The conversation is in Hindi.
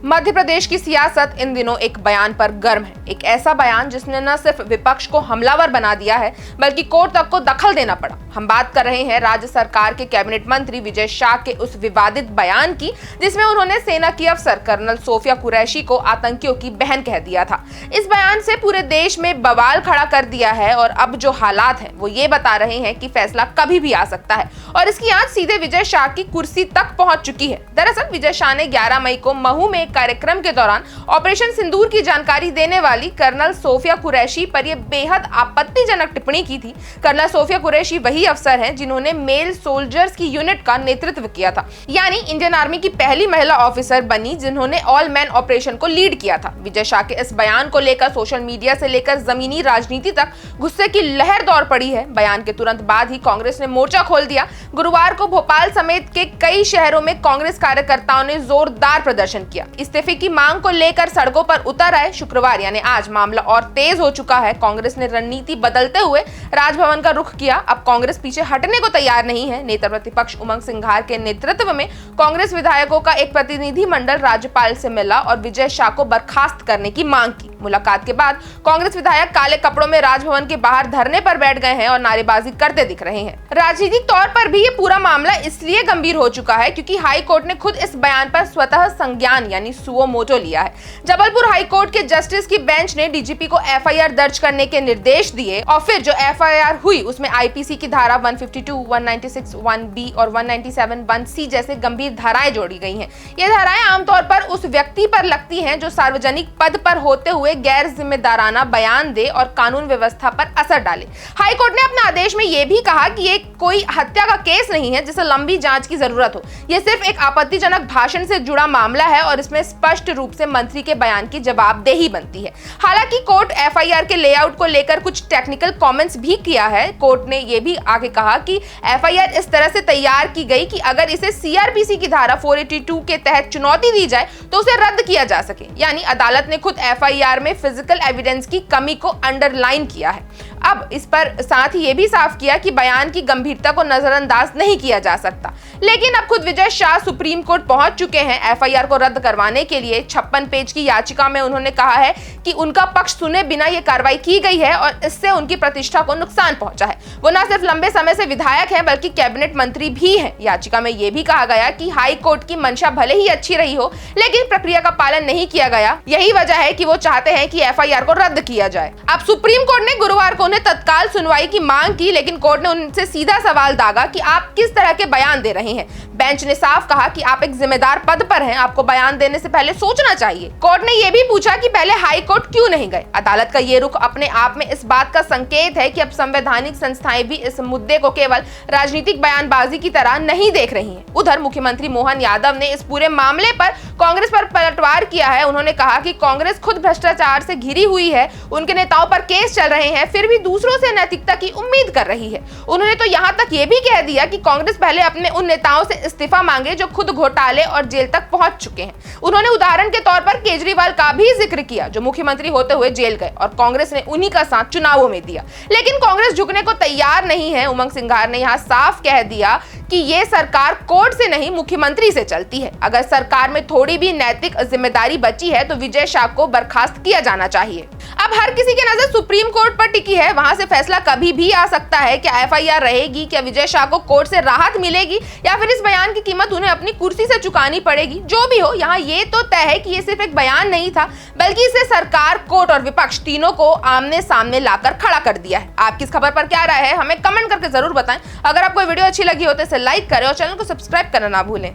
मध्य प्रदेश की सियासत इन दिनों एक बयान पर गर्म है। एक ऐसा बयान जिसने न सिर्फ विपक्ष को हमलावर बना दिया है बल्कि कोर्ट तक को दखल देना पड़ा। हम बात कर रहे हैं राज्य सरकार के कैबिनेट मंत्री विजय शाह के उस विवादित बयान की जिसमें उन्होंने सेना की अफसर कर्नल सोफिया कुरैशी को आतंकियों की बहन कह दिया था। इस बयान से पूरे देश में बवाल खड़ा कर दिया है और अब जो हालात हैं वो ये बता रहे हैं कि फैसला कभी भी आ सकता है और इसकी आंच सीधे विजय शाह की कुर्सी तक पहुंच चुकी है। दरअसल विजय शाह ने 11 मई को महू में एक कार्यक्रम के दौरान ऑपरेशन सिंदूर की जानकारी देने वाली कर्नल सोफिया कुरैशी पर यह बेहद आपत्तिजनक टिप्पणी की थी। कर्नल सोफिया कुरैशी वही अफसर हैं जिन्होंने मेल सोल्जर्स की यूनिट का नेतृत्व किया था, यानी इंडियन आर्मी की पहली महिला ऑफिसर बनी जिन्होंने ऑल मैन ऑपरेशन को लीड किया था। विजय शाह के इस बयान को लेकर सोशल मीडिया से लेकर जमीनी राजनीति तक गुस्से की लहर दौड़ पड़ी है। बयान के तुरंत बाद ही कांग्रेस ने मोर्चा खोल दिया। गुरुवार को भोपाल समेत के कई शहरों में कांग्रेस कार्यकर्ताओं ने जोरदार प्रदर्शन किया, इस्तीफे की मांग को लेकर सड़कों पर उतर आए। शुक्रवार यानी आज मामला और तेज हो चुका है। कांग्रेस ने रणनीति बदलते हुए राजभवन का रुख किया। अब कांग्रेस पीछे हटने को तैयार नहीं है। नेता प्रतिपक्ष उमंग सिंघार के नेतृत्व में कांग्रेस विधायकों का एक प्रतिनिधि मंडल राज्यपाल से मिला और विजय शाह को बर्खास्त करने की मांग की। मुलाकात के बाद कांग्रेस विधायक काले कपड़ों में राजभवन के बाहर धरने पर बैठ गए हैं और नारेबाजी करते दिख रहे हैं। राजनीतिक तौर पर भी ये पूरा मामला इसलिए गंभीर हो चुका है क्योंकि हाई कोर्ट ने खुद इस बयान पर स्वतः संज्ञान यानी सुओ मोटो लिया है। जबलपुर हाई कोर्ट के जस्टिस की बेंच ने डीजीपी को एफआईआर दर्ज करने के निर्देश दिए और फिर जो एफआईआर हुई उसमें आईपीसी की धारा 152, 196, 1B और 197, 1C जैसे गंभीर धाराएं जोड़ी गई हैं। ये धाराएं आमतौर पर उस व्यक्ति पर लगती हैं जो सार्वजनिक पद पर होते हुए गैर जिम्मेदाराना बयान दे और कानून व्यवस्था पर असर डाले। हाई कोर्ट ने अपने आदेश में यह भी कहा कि ये कोई हत्या का केस नहीं है जिसे लंबी जांच की जरूरत हो। यह सिर्फ एक आपत्तिजनक भाषण से जुड़ा मामला है और इसमें स्पष्ट रूप से मंत्री के बयान की जवाबदेही बनती है। हालांकि कोर्ट एफआईआर के लेआउट को लेकर कुछ टेक्निकल कमेंट्स भी किया है। कोर्ट ने यह भी आगे कहा कि एफआईआर इस तरह से तैयार की गई कि अगर इसे सीआरपीसी की धारा 482 के तहत चुनौती दी जाए तो उसे रद्द किया जा सके। यानी अदालत ने खुद एफआईआर में फिजिकल एविडेंस की कमी को अंडरलाइन किया है। अब इस पर साथ ही ये भी साफ किया कि बयान की गंभीरता को नजरअंदाज नहीं किया जा सकता। लेकिन अब खुद विजय शाह सुप्रीम कोर्ट पहुंच चुके हैं। एफआईआर को रद्द करवाने के लिए 56 पेज की याचिका में उन्होंने कहा है कि उनका पक्ष सुने बिना ये कार्रवाई की गई है और इससे उनकी प्रतिष्ठा को नुकसान पहुंचा है। वो न सिर्फ लंबे समय से विधायक हैं बल्कि कैबिनेट मंत्री भी हैं। याचिका में यह भी कहा गया कि हाई कोर्ट की मंशा भले ही अच्छी रही हो लेकिन प्रक्रिया का पालन नहीं किया गया। यही वजह है कि वो चाहते हैं कि एफआईआर को रद्द किया जाए। अब सुप्रीम कोर्ट ने गुरुवार को उन्हें तत्काल सुनवाई की मांग की, लेकिन कोर्ट ने उनसे सीधा सवाल दागा कि आप किस तरह के बयान दे रहे हैं। बेंच ने साफ कहा कि आप एक जिम्मेदार पद पर हैं, आपको बयान देने से पहले सोचना चाहिए। कोर्ट ने यह भी पूछा कि पहले हाई कोर्ट क्यों नहीं गए। अदालत का ये रुख अपने आप में इस बात का संकेत है कि अब संवैधानिक संस्थाएं भी इस मुद्दे को केवल राजनीतिक बयानबाजी की तरह नहीं देख रही हैं। उधर मुख्यमंत्री मोहन यादव ने इस पूरे मामले पर कांग्रेस पर पलटवार किया है। उन्होंने कहा कि कांग्रेस खुद भ्रष्टाचार से घिरी हुई है, उनके नेताओं पर केस चल रहे हैं, फिर भी दूसरों से नैतिकता की उम्मीद कर रही है। उन्होंने तो यहां तक ये भी कह दिया कि कांग्रेस पहले अपने उन नेताओं से इस्तीफा मांगे जो खुद घोटाले और जेल तक पहुंच चुके हैं। उन्होंने उदाहरण के तौर पर केजरीवाल का भी जिक्र किया जो मुख्यमंत्री होते हुए जेल गए और कांग्रेस ने उन्हीं का साथ चुनावों में दिया। लेकिन कांग्रेस झुकने को तैयार नहीं है। उमंग सिंघार ने यहां साफ कह दिया कि ये सरकार कोर्ट से नहीं मुख्यमंत्री से चलती है। अगर सरकार में थोड़ी भी नैतिक जिम्मेदारी बची है तो विजय शाह को बर्खास्त किया जाना चाहिए। अब हर किसी की नजर सुप्रीम कोर्ट पर टिकी है, वहां से फैसला कभी भी आ सकता है। क्या एफआईआर रहेगी, क्या विजय शाह को कोर्ट से राहत मिलेगी या फिर इस बयान की कीमत उन्हें अपनी कुर्सी से चुकानी पड़ेगी। जो भी हो, यहाँ ये तो तय है कि ये सिर्फ एक बयान नहीं था बल्कि इसे सरकार, कोर्ट और विपक्ष तीनों को आमने सामने लाकर खड़ा कर दिया है। आपकी इस खबर पर क्या राय है हमें कमेंट करके जरूर बताएं। अगर आपको वीडियो अच्छी लगी हो तो इसे लाइक करें और चैनल को सब्सक्राइब करना ना भूलें।